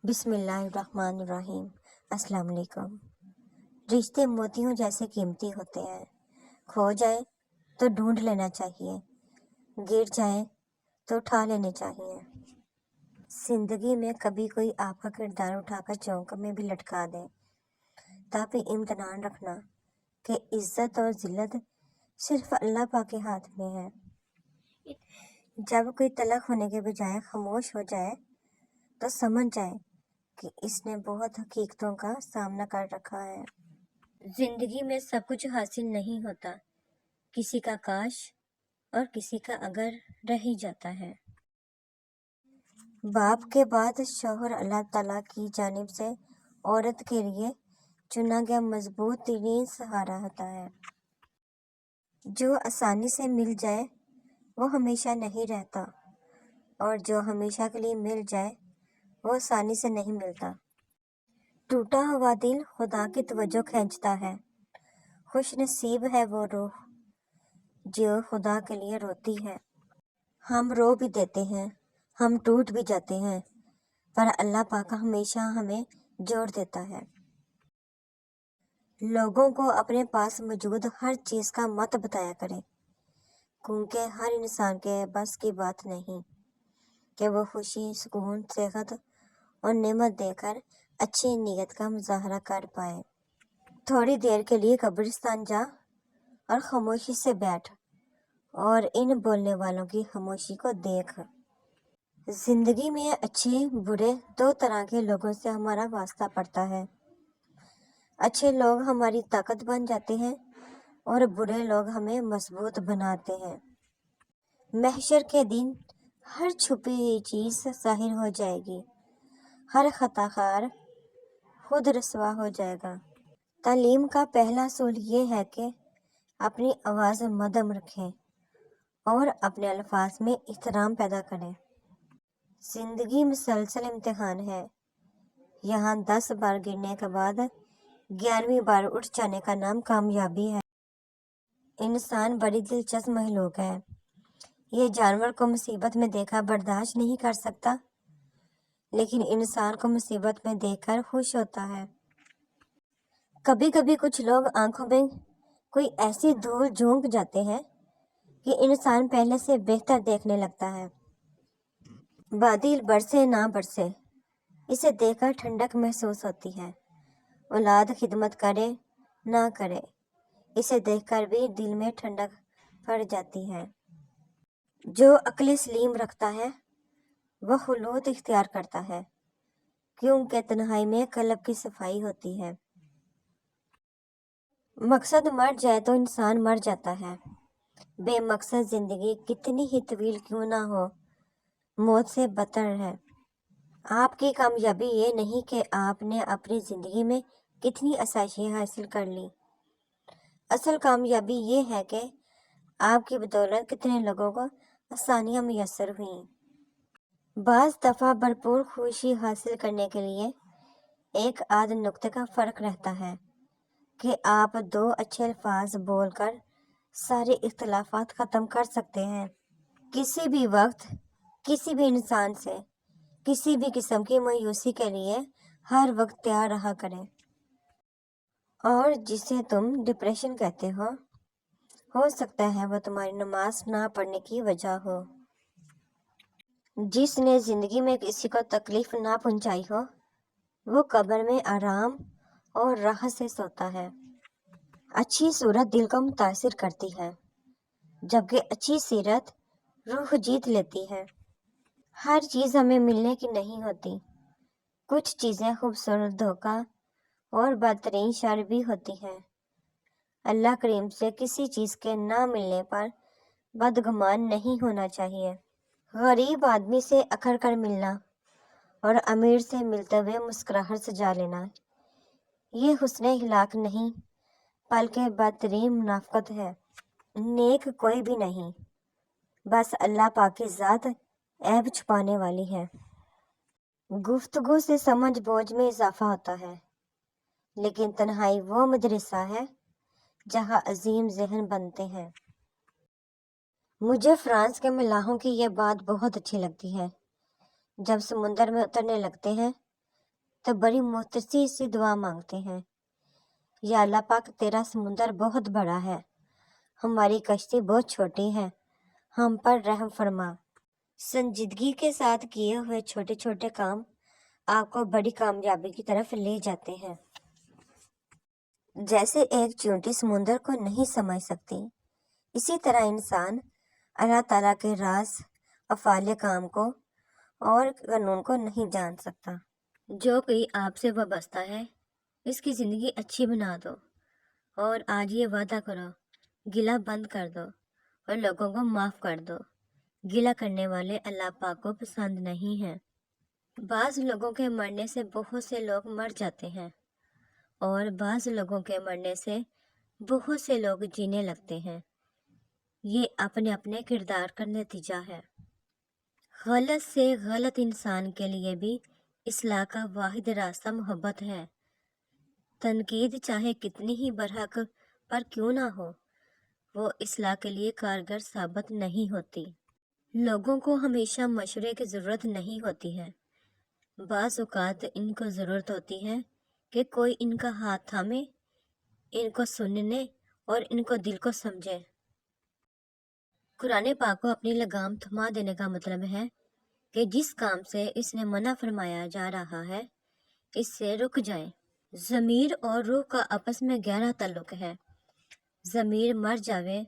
بسم اللہ الرحمن الرحیم۔ السلام علیکم۔ رشتے موتیوں جیسے قیمتی ہوتے ہیں، کھو جائیں تو ڈھونڈ لینا چاہیے، گر جائیں تو اٹھا لینے چاہیے۔ زندگی میں کبھی کوئی آپ کا کردار اٹھا کر چونک میں بھی لٹکا دے، تب امتحان رکھنا کہ عزت اور ذلت صرف اللہ پاک کے ہاتھ میں ہے۔ جب کوئی تلخ ہونے کے بجائے خاموش ہو جائے تو سمجھ جائے کہ اس نے بہت حقیقتوں کا سامنا کر رکھا ہے۔ زندگی میں سب کچھ حاصل نہیں ہوتا، کسی کا کاش اور کسی کا اگر رہ ہی جاتا ہے۔ باپ کے بعد شوہر اللہ تعالیٰ کی جانب سے عورت کے لیے چنا گیا مضبوط ترین سہارا ہوتا ہے۔ جو آسانی سے مل جائے وہ ہمیشہ نہیں رہتا، اور جو ہمیشہ کے لیے مل جائے وہ آسانی سے نہیں ملتا۔ ٹوٹا ہوا دل خدا کی توجہ کھینچتا ہے، خوش نصیب ہے وہ روح جو خدا کے لیے روتی ہے۔ ہم رو بھی دیتے ہیں، ہم ٹوٹ بھی جاتے ہیں، پر اللہ پاک ہمیشہ ہمیں جوڑ دیتا ہے۔ لوگوں کو اپنے پاس موجود ہر چیز کا مت بتایا کرے، کیونکہ ہر انسان کے بس کی بات نہیں کہ وہ خوشی، سکون، صحت اور نعمت دے کر اچھی نیت کا مظاہرہ کر پائے۔ تھوڑی دیر کے لیے قبرستان جا اور خاموشی سے بیٹھ اور ان بولنے والوں کی خاموشی کو دیکھ۔ زندگی میں اچھے برے دو طرح کے لوگوں سے ہمارا واسطہ پڑتا ہے۔ اچھے لوگ ہماری طاقت بن جاتے ہیں اور برے لوگ ہمیں مضبوط بناتے ہیں۔ محشر کے دن ہر چھپی ہوئی چیز ظاہر ہو جائے گی، ہر خطا کار خود رسوا ہو جائے گا۔ تعلیم کا پہلا اصول یہ ہے کہ اپنی آواز مدھم رکھیں اور اپنے الفاظ میں احترام پیدا کریں۔ زندگی مسلسل امتحان ہے، یہاں 10 بار گرنے کے بعد 11ویں بار اٹھ جانے کا نام کامیابی ہے۔ انسان بڑی دلچسپ مخلوق ہے، یہ جانور کو مصیبت میں دیکھا برداشت نہیں کر سکتا، لیکن انسان کو مصیبت میں دیکھ کر خوش ہوتا ہے۔ کبھی کبھی کچھ لوگ آنکھوں میں کوئی ایسی دھول جھونک جاتے ہیں کہ انسان پہلے سے بہتر دیکھنے لگتا ہے۔ بادل برسے نہ برسے، اسے دیکھ کر ٹھنڈک محسوس ہوتی ہے۔ اولاد خدمت کرے نہ کرے، اسے دیکھ کر بھی دل میں ٹھنڈک پڑ جاتی ہے۔ جو عقل سلیم رکھتا ہے وہ خلوت اختیار کرتا ہے، کیونکہ تنہائی میں قلب کی صفائی ہوتی ہے۔ مقصد مر جائے تو انسان مر جاتا ہے۔ بے مقصد زندگی کتنی ہی طویل کیوں نہ ہو، موت سے بدتر ہے۔ آپ کی کامیابی یہ نہیں کہ آپ نے اپنی زندگی میں کتنی آسائشیں حاصل کر لی، اصل کامیابی یہ ہے کہ آپ کی بدولت کتنے لوگوں کو آسانیاں میسر ہوئیں۔ بعض دفعہ بھرپور خوشی حاصل کرنے کے لیے ایک آدھ نقطے کا فرق رہتا ہے کہ آپ 2 اچھے الفاظ بول کر سارے اختلافات ختم کر سکتے ہیں۔ کسی بھی وقت کسی بھی انسان سے کسی بھی قسم کی مایوسی کے لیے ہر وقت تیار رہا کریں، اور جسے تم ڈپریشن کہتے ہو سکتا ہے وہ تمہاری نماز نہ پڑھنے کی وجہ ہو۔ جس نے زندگی میں کسی کو تکلیف نہ پہنچائی ہو وہ قبر میں آرام اور راحت سے سوتا ہے۔ اچھی صورت دل کو متاثر کرتی ہے، جبکہ اچھی سیرت روح جیت لیتی ہے۔ ہر چیز ہمیں ملنے کی نہیں ہوتی، کچھ چیزیں خوبصورت دھوکہ اور بدترین شر بھی ہوتی ہیں۔ اللہ کریم سے کسی چیز کے نہ ملنے پر بدگمان نہیں ہونا چاہیے۔ غریب آدمی سے اکھڑ کر ملنا اور امیر سے ملتے ہوئے مسکراہٹ سجا لینا، یہ حسن اخلاق نہیں بلکہ بدترین منافقت ہے۔ نیک کوئی بھی نہیں، بس اللہ پاک کی ذات عیب چھپانے والی ہے۔ گفتگو سے سمجھ بوجھ میں اضافہ ہوتا ہے، لیکن تنہائی وہ مدرسہ ہے جہاں عظیم ذہن بنتے ہیں۔ مجھے فرانس کے ملاحوں کی یہ بات بہت اچھی لگتی ہے۔ جب سمندر میں اترنے لگتے ہیں تو بڑی مختصر سی دعا مانگتے ہیں، یا اللہ پاک تیرا سمندر بہت بڑا ہے، ہماری کشتی بہت چھوٹی ہے، ہم پر رحم فرما۔ سنجیدگی کے ساتھ کیے ہوئے چھوٹے چھوٹے کام آپ کو بڑی کامیابی کی طرف لے جاتے ہیں۔ جیسے ایک چیونٹی سمندر کو نہیں سمجھ سکتی، اسی طرح انسان اللہ تعالیٰ کے راز، افعال کام کو اور قانون کو نہیں جان سکتا۔ جو کوئی آپ سے وابستہ ہے، اس کی زندگی اچھی بنا دو، اور آج یہ وعدہ کرو، گلہ بند کر دو اور لوگوں کو معاف کر دو۔ گلہ کرنے والے اللہ پاک کو پسند نہیں ہیں۔ بعض لوگوں کے مرنے سے بہت سے لوگ مر جاتے ہیں، اور بعض لوگوں کے مرنے سے بہت سے لوگ جینے لگتے ہیں۔ یہ اپنے اپنے کردار کا نتیجہ ہے۔ غلط سے غلط انسان کے لیے بھی اصلاح کا واحد راستہ محبت ہے۔ تنقید چاہے کتنی ہی برحق پر کیوں نہ ہو، وہ اصلاح کے لیے کارگر ثابت نہیں ہوتی۔ لوگوں کو ہمیشہ مشورے کی ضرورت نہیں ہوتی ہے، بعض اوقات ان کو ضرورت ہوتی ہے کہ کوئی ان کا ہاتھ تھامے، ان کو سننے اور ان کو دل کو سمجھے۔ قرآن پاک کو اپنی لگام تھما دینے کا مطلب ہے کہ جس کام سے اس نے منع فرمایا جا رہا ہے، اس سے رک جائیں۔ ضمیر اور روح کا آپس میں گہرا تعلق ہے۔ ضمیر مر جاوے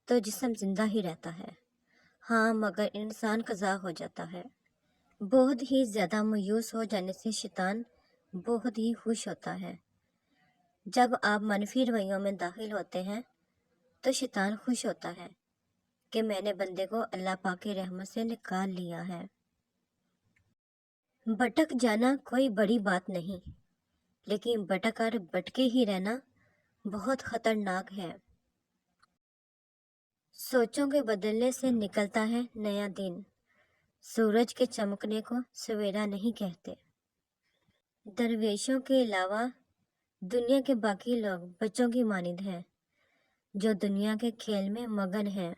تو جسم زندہ ہی رہتا ہے، ہاں مگر انسان قضا ہو جاتا ہے۔ بہت ہی زیادہ مایوس ہو جانے سے شیطان بہت ہی خوش ہوتا ہے۔ جب آپ منفی رویوں میں داخل ہوتے ہیں تو شیطان خوش ہوتا ہے کہ میں نے بندے کو اللہ پاک کی رحمت سے نکال لیا ہے۔ بھٹک جانا کوئی بڑی بات نہیں، لیکن بھٹک کر بھٹکے ہی رہنا بہت خطرناک ہے۔ سوچوں کے بدلنے سے نکلتا ہے نیا دن۔ سورج کے چمکنے کو سویرا نہیں کہتے۔ درویشوں کے علاوہ دنیا کے باقی لوگ بچوں کی مانند ہیں جو دنیا کے کھیل میں مگن ہیں۔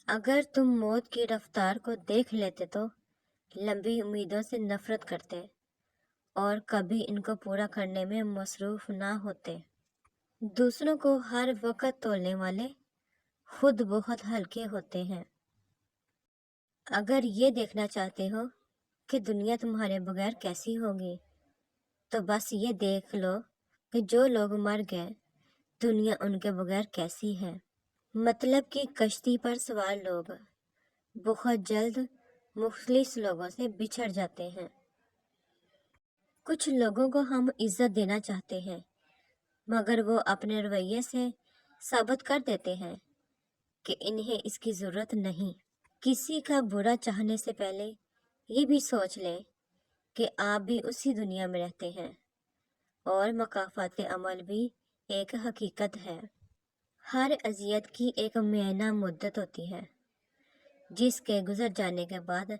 اگر تم موت کی رفتار کو دیکھ لیتے تو لمبی امیدوں سے نفرت کرتے اور کبھی ان کو پورا کرنے میں مصروف نہ ہوتے۔ دوسروں کو ہر وقت تولنے والے خود بہت ہلکے ہوتے ہیں۔ اگر یہ دیکھنا چاہتے ہو کہ دنیا تمہارے بغیر کیسی ہوگی، تو بس یہ دیکھ لو کہ جو لوگ مر گئے، دنیا ان کے بغیر کیسی ہے۔ مطلب کہ کشتی پر سوار لوگ بہت جلد مخلص لوگوں سے بچھڑ جاتے ہیں۔ کچھ لوگوں کو ہم عزت دینا چاہتے ہیں، مگر وہ اپنے رویے سے ثابت کر دیتے ہیں کہ انہیں اس کی ضرورت نہیں۔ کسی کا برا چاہنے سے پہلے یہ بھی سوچ لیں کہ آپ بھی اسی دنیا میں رہتے ہیں، اور مکافات عمل بھی ایک حقیقت ہے۔ ہر اذیت کی ایک معینہ مدت ہوتی ہے، جس کے گزر جانے کے بعد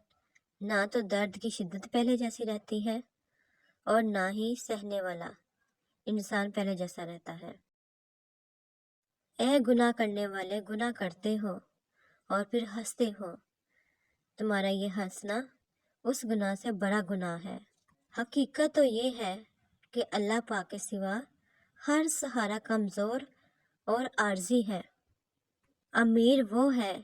نہ تو درد کی شدت پہلے جیسی رہتی ہے اور نہ ہی سہنے والا انسان پہلے جیسا رہتا ہے۔ اے گناہ کرنے والے، گناہ کرتے ہو اور پھر ہنستے ہو، تمہارا یہ ہنسنا اس گناہ سے بڑا گناہ ہے۔ حقیقت تو یہ ہے کہ اللہ پاک کے سوا ہر سہارا کمزور اور عارضی ہے۔ امیر وہ ہے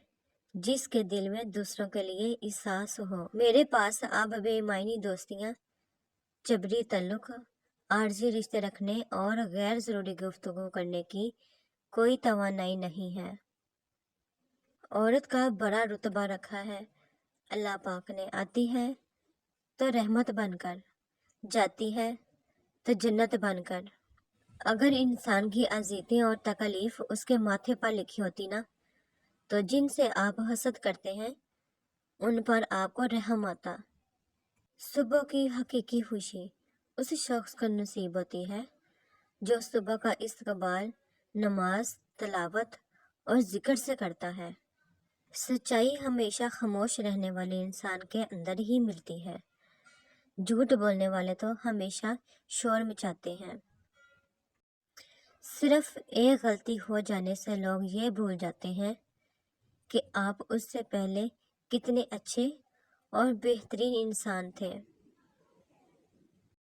جس کے دل میں دوسروں کے لیے احساس ہو۔ میرے پاس اب بے معنی دوستیاں، جبری تعلق، عارضی رشتے رکھنے اور غیر ضروری گفتگو کرنے کی کوئی توانائی نہیں ہے۔ عورت کا بڑا رتبہ رکھا ہے اللہ پاک نے۔ آتی ہے تو رحمت بن کر، جاتی ہے تو جنت بن کر۔ اگر انسان کی اذیتیں اور تکالیف اس کے ماتھے پر لکھی ہوتی نا، تو جن سے آپ حسد کرتے ہیں ان پر آپ کو رحم آتا۔ صبح کی حقیقی خوشی اس شخص کو نصیب ہوتی ہے جو صبح کا استقبال نماز، تلاوت اور ذکر سے کرتا ہے۔ سچائی ہمیشہ خاموش رہنے والے انسان کے اندر ہی ملتی ہے۔ جھوٹ بولنے والے تو ہمیشہ شور مچاتے ہیں۔ صرف ایک غلطی ہو جانے سے لوگ یہ بھول جاتے ہیں کہ آپ اس سے پہلے کتنے اچھے اور بہترین انسان تھے۔